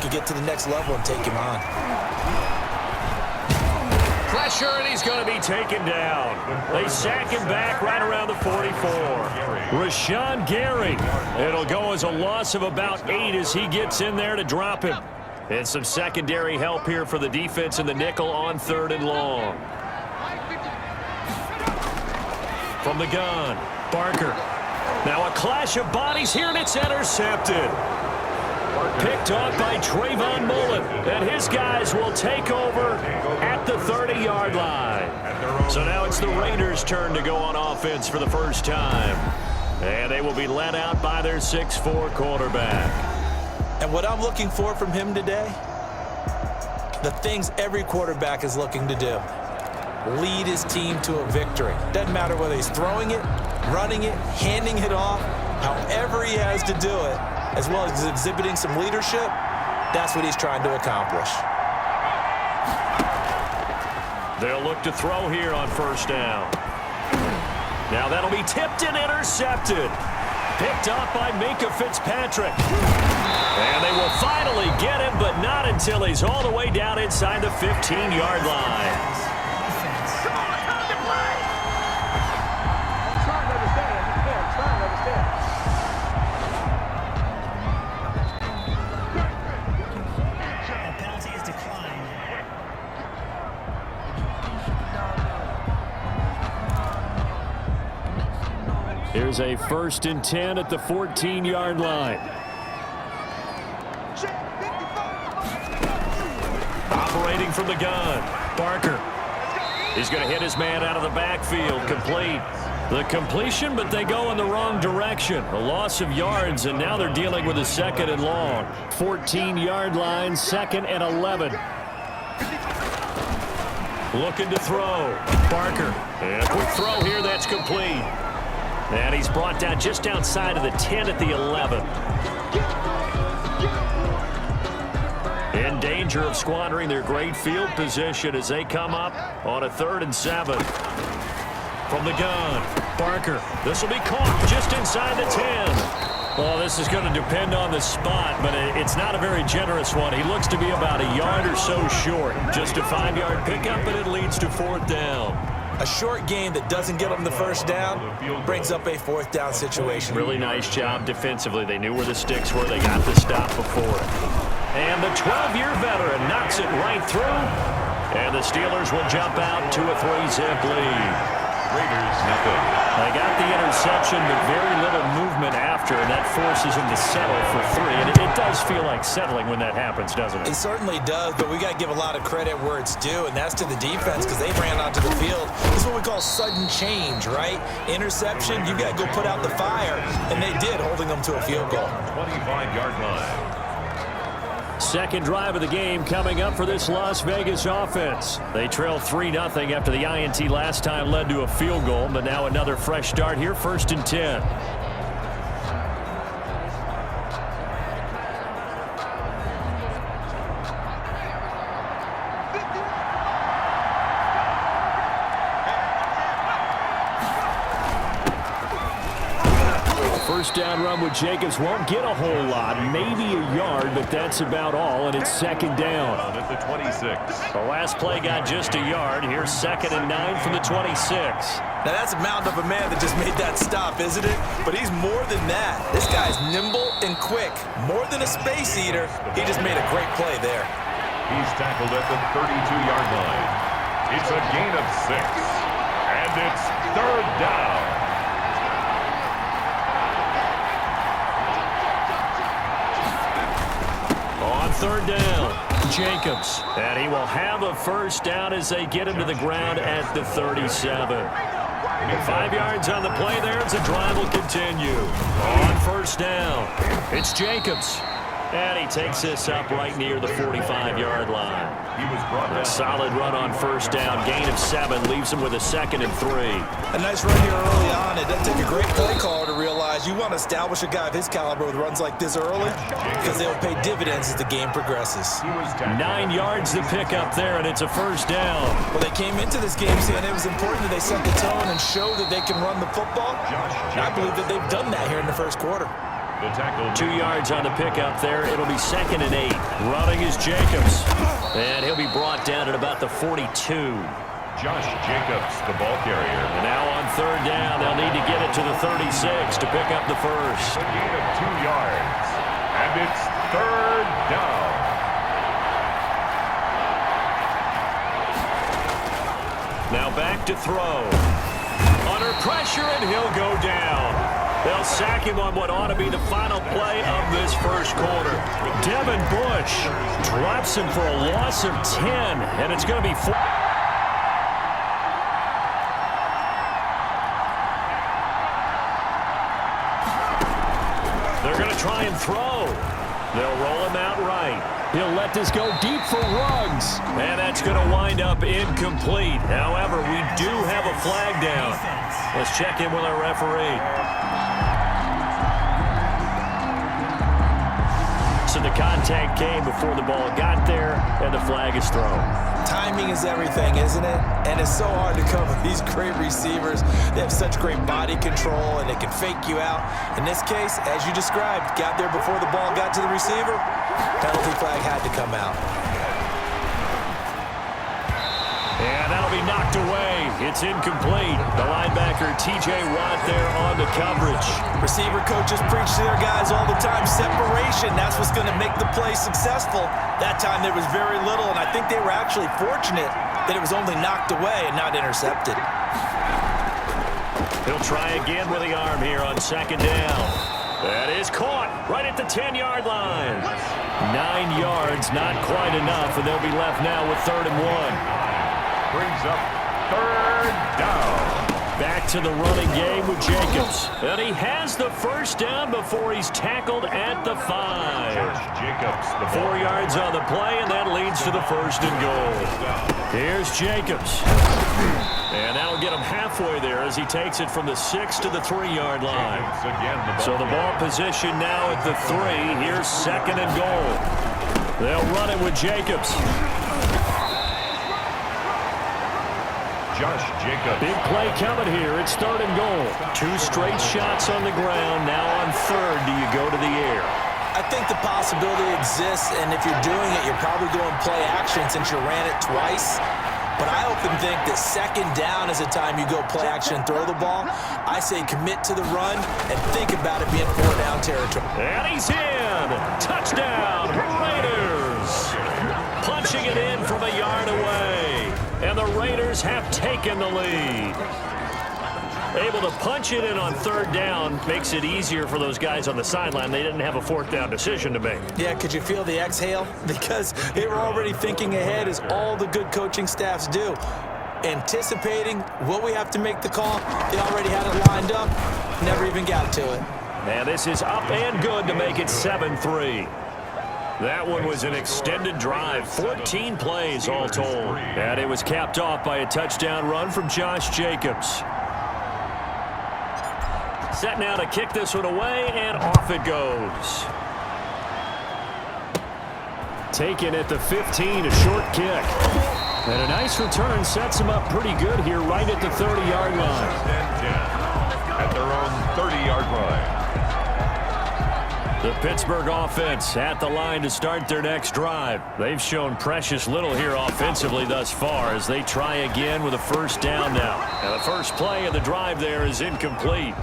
could get to the next level and take him on. Pressure, and he's going to be taken down. They sack him back right around the 44. Rashawn Gary. It'll go as a loss of about 8 as he gets in there to drop him. And some secondary help here for the defense in the nickel on 3rd and long. From the gun, Barker. Now a clash of bodies here, and it's intercepted. Picked off by Trayvon Mullen, and his guys will take over at the 30-yard line. So now it's the Raiders' turn to go on offense for the first time. And they will be led out by their 6'4" quarterback. And what I'm looking for from him today, the things every quarterback is looking to do. Lead his team to a victory. Doesn't matter whether he's throwing it, running it, handing it off, however he has to do it, as well as exhibiting some leadership, that's what he's trying to accomplish. They'll look to throw here on 1st down. Now that'll be tipped and intercepted. Picked up by Minkah Fitzpatrick. And they will finally get him, but not until he's all the way down inside the 15-yard line. Here's a 1st and 10 at the 14-yard line. Operating from the gun, Barker. He's going to hit his man out of the backfield, complete. The completion, but they go in the wrong direction. A loss of yards, and now they're dealing with a 2nd and long. 14-yard line, 2nd and 11. Looking to throw, Barker. And a quick throw here, that's complete. And he's brought down just outside of the 10 at the 11. In danger of squandering their great field position as they come up on a 3rd and 7. From the gun, Barker. This will be caught just inside the 10. Well, this is going to depend on the spot, but it's not a very generous one. He looks to be about a yard or so short. Just a 5-yard pickup, and it leads to 4th down. A short game that doesn't get them the 1st down brings up a 4th down situation. Really nice job defensively. They knew where the sticks were. They got the stop before it. And the 12-year veteran knocks it right through. And the Steelers will jump out to a 3-zip lead. Raiders, nothing. They got the interception, but very little movement after, and that forces them to settle for 3. And it does feel like settling when that happens, doesn't it? It certainly does, but we got to give a lot of credit where it's due, and that's to the defense because they ran onto the field. This is what we call sudden change, right? Interception, you got to go put out the fire, and they did, holding them to a field goal. 25-yard line. Second drive of the game coming up for this Las Vegas offense. They trail 3-0 after the INT last time led to a field goal, but now another fresh start here, 1st and 10. First down run with Jacobs won't get a whole lot, maybe a yard, but that's about all, and it's 2nd down. At the 26. The last play got just a yard. Here's 2nd and 9 from the 26. Now that's a mountain of a man that just made that stop, isn't it? But he's more than that. This guy's nimble and quick. More than a space eater, he just made a great play there. He's tackled at the 32-yard line. It's a gain of 6. And it's 3rd down. On 3rd down, Jacobs. And he will have a 1st down as they get him to the ground at the 37. 5 yards on the play there as the drive will continue. On 1st down, it's Jacobs. And he takes this up right near the 45-yard line. A solid run on 1st down. Gain of 7 leaves him with a 2nd and 3. A nice run here early on. It doesn't take a great play caller to realize you want to establish a guy of his caliber with runs like this early because they'll pay dividends as the game progresses. 9 yards to pick up there, and it's a 1st down. Well, they came into this game saying it was important that they set the tone and show that they can run the football. And I believe that they've done that here in the 1st quarter. The tackle. 2 yards on the pickup there. It'll be 2nd and 8. Running is Jacobs. And he'll be brought down at about the 42. Josh Jacobs, the ball carrier. And now on 3rd down, they'll need to get it to the 36 to pick up the first. A gain of 2 yards. And it's 3rd down. Now back to throw. Under pressure, and he'll go down. They'll sack him on what ought to be the final play of this first quarter. Devin Bush drops him for a loss of 10, and it's going to be 4. They're going to try and throw. They'll roll him out right. He'll let this go deep for Ruggs. And that's going to wind up incomplete. However, we do have a flag down. Let's check in with our referee. So the contact came before the ball got there, and the flag is thrown. Timing is everything, isn't it? And it's so hard to cover these great receivers. They have such great body control, and they can fake you out. In this case, as you described, got there before the ball got to the receiver. Penalty flag had to come out. And that'll be knocked away. It's incomplete. The linebacker, T.J. Watt, there on the coverage. Receiver coaches preach to their guys all the time, separation. That's what's going to make the play successful. That time there was very little, and I think they were actually fortunate that it was only knocked away and not intercepted. He'll try again with the arm here on 2nd down. That is caught right at the 10-yard line. 9 yards, not quite enough, and they'll be left now with 3rd and 1. Brings up 3rd down. Back to the running game with Jacobs. And he has the first down before he's tackled at the 5. Josh Jacobs, the 4 yards on the play, and that leads to the 1st and goal. Here's Jacobs. And that'll get him halfway there as he takes it from the 6 to the 3-yard line. So the ball position now at the 3. Here's 2nd and goal. They'll run it with Jacobs. Josh Jacobs. Big play coming here. It's 3rd and goal. 2 straight shots on the ground. Now on 3rd, do you go to the air? I think the possibility exists, and if you're doing it, you're probably going play action since you ran it twice. But I often think that 2nd down is a time you go play action and throw the ball. I say commit to the run and think about it being 4-down territory. And he's in. Touchdown, Raiders. Punching it in from a yard away. And the Raiders have taken the lead. Able to punch it in on 3rd down makes it easier for those guys on the sideline. They didn't have a 4th down decision to make. Yeah, could you feel the exhale? Because they were already thinking ahead, as all the good coaching staffs do. Anticipating what we have to make the call. They already had it lined up. Never even got to it. And this is up and good to make it 7-3. That one was an extended drive, 14 plays all told. And it was capped off by a touchdown run from Josh Jacobs. Set now to kick this one away, and off it goes. Taken at the 15, a short kick. And a nice return sets him up pretty good here right at the 30-yard line. At their own 30-yard line. The Pittsburgh offense at the line to start their next drive. They've shown precious little here offensively thus far as they try again with a 1st down now. And the first play of the drive there is incomplete.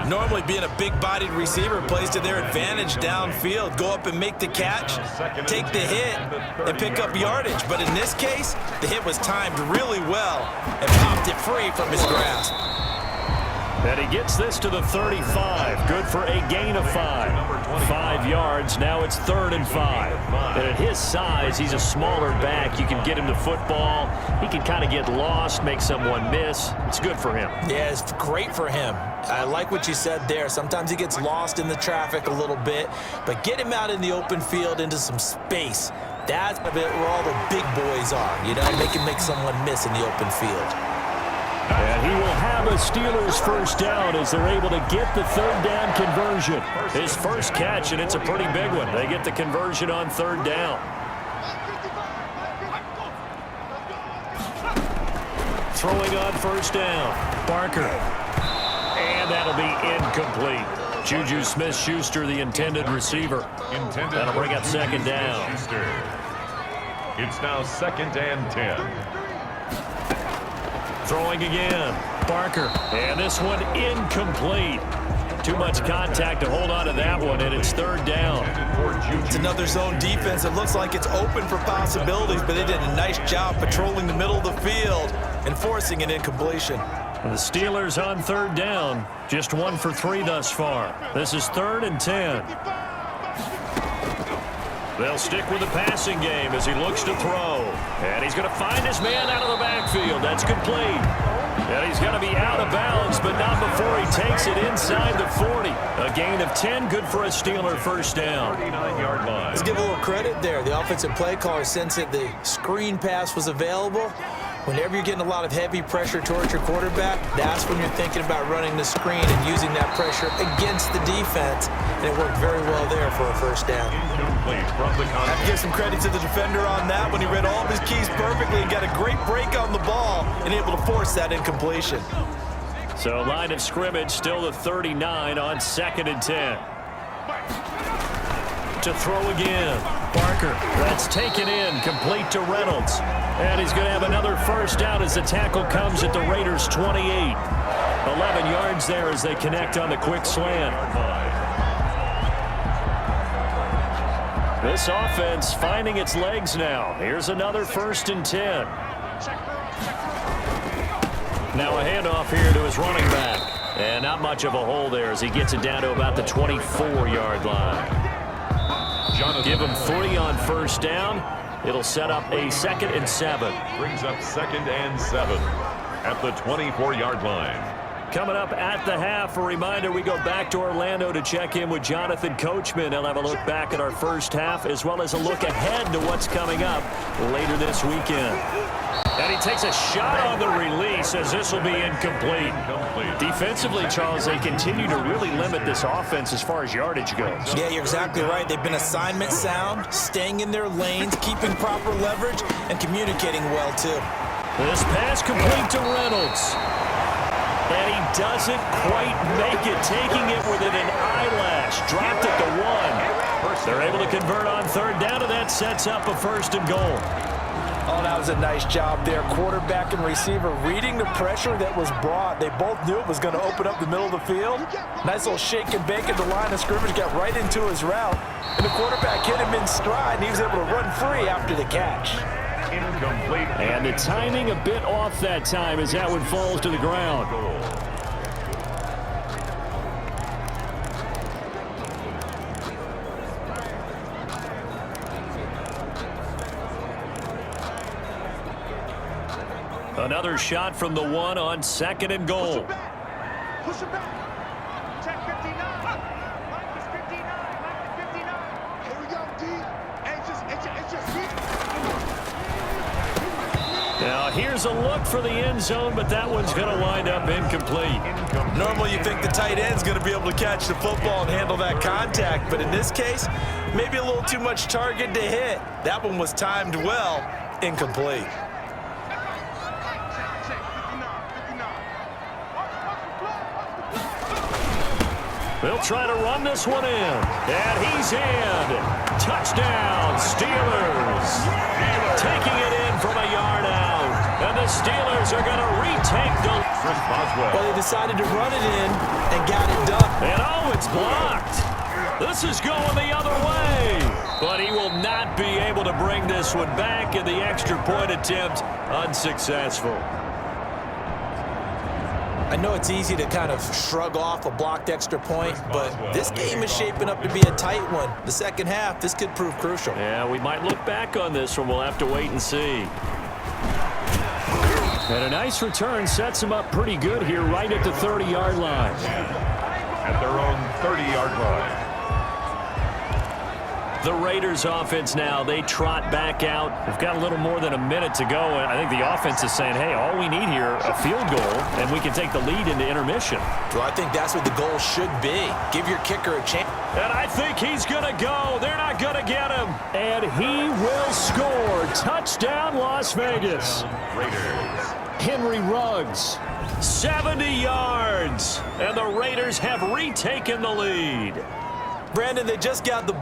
Normally being a big-bodied receiver plays to their advantage downfield. Go up and make the catch, take the hit, and pick up yardage. But in this case, the hit was timed really well and popped it free from his grasp. And he gets this to the 35. Good for a gain of 5. 5 yards. Now it's 3rd and 5. And at his size, he's a smaller back. You can get him the football. He can kind of get lost, make someone miss. It's good for him. Yeah, it's great for him. I like what you said there. Sometimes he gets lost in the traffic a little bit, but get him out in the open field into some space. That's a bit where all the big boys are, you know, make someone miss in the open field. And he will have a Steelers 1st down as they're able to get the 3rd down conversion. His first catch, and it's a pretty big one. They get the conversion on 3rd down. Throwing on 1st down. Barker. And that'll be incomplete. Juju Smith-Schuster, the intended receiver. That'll bring up second down. It's now 2nd and 10. Throwing again. Barker. And this one incomplete. Too much contact to hold on to that one, and it's 3rd down. It's another zone defense. It looks like it's open for possibilities, but they did a nice job patrolling the middle of the field and forcing an incompletion. The Steelers on 3rd down. Just 1 for 3 thus far. This is 3rd and 10. They'll stick with the passing game as he looks to throw. And he's going to find his man out of the backfield. That's complete. And he's going to be out of bounds, but not before he takes it inside the 40. A gain of 10, good for a Steeler first down. 39-yard line. Let's give a little credit there. The offensive play caller sensed that the screen pass was available. Whenever you're getting a lot of heavy pressure towards your quarterback, that's when you're thinking about running the screen and using that pressure against the defense. And it worked very well there for a first down. I have to give some credit to the defender on that when he read all of his keys perfectly and got a great break on the ball and able to force that incompletion. So line of scrimmage still the 39 on 2nd and 10. To throw again. Barker, that's taken in, complete to Reynolds. And he's going to have another first down as the tackle comes at the Raiders' 28. 11 yards there as they connect on the quick slant. This offense finding its legs now. Here's another 1st and 10. Now a handoff here to his running back. And not much of a hole there as he gets it down to about the 24-yard line. Give him 3 on first down. It'll set up a 2nd and 7. Brings up 2nd and 7 at the 24-yard line. Coming up at the half, a reminder, we go back to Orlando to check in with Jonathan Coachman. He'll have a look back at our first half as well as a look ahead to what's coming up later this weekend. And he takes a shot on the release as this will be incomplete. Defensively, Charles, they continue to really limit this offense as far as yardage goes. Yeah, you're exactly right. They've been assignment sound, staying in their lanes, keeping proper leverage, and communicating well, too. This pass complete to Reynolds. And he doesn't quite make it, taking it within an eyelash. Dropped it to 1. They're able to convert on 3rd down, and that sets up a 1st and goal. Oh, that was a nice job there. Quarterback and receiver reading the pressure that was brought. They both knew it was going to open up the middle of the field. Nice little shake and bake at the line of scrimmage, got right into his route. And the quarterback hit him in stride, and he was able to run free after the catch. Incomplete. And the timing a bit off that time as that one falls to the ground. Another shot from the 1 on 2nd and goal. Push it back. Check 59. Mike is 59. Mike is 59. Here we go, D. It's just Now here's a look for the end zone, but that one's going to wind up incomplete. Normally you think the tight end's going to be able to catch the football and handle that contact, but in this case, maybe a little too much target to hit. That one was timed well, incomplete. They'll try to run this one in. And he's in. Touchdown, Steelers. Taking it in from a yard out. And the Steelers are going to retake the... Well, they decided to run it in and got it done. And oh, it's blocked. This is going the other way. But he will not be able to bring this one back, and the extra point attempt unsuccessful. I know it's easy to kind of shrug off a blocked extra point, but this game is shaping up to be a tight one. The second half, this could prove crucial. Yeah, we might look back on this one. We'll have to wait and see. And a nice return sets him up pretty good here right at the 30-yard line. At their own 30-yard line. The Raiders offense now, they trot back out. We've got a little more than a minute to go. And I think the offense is saying, hey, all we need here, a field goal, and we can take the lead into intermission. Well, I think that's what the goal should be. Give your kicker a chance. And I think he's going to go. They're not going to get him. And he will score. Touchdown, Las Vegas. Raiders. Henry Ruggs. 70 yards. And the Raiders have retaken the lead. Brandon, they just got the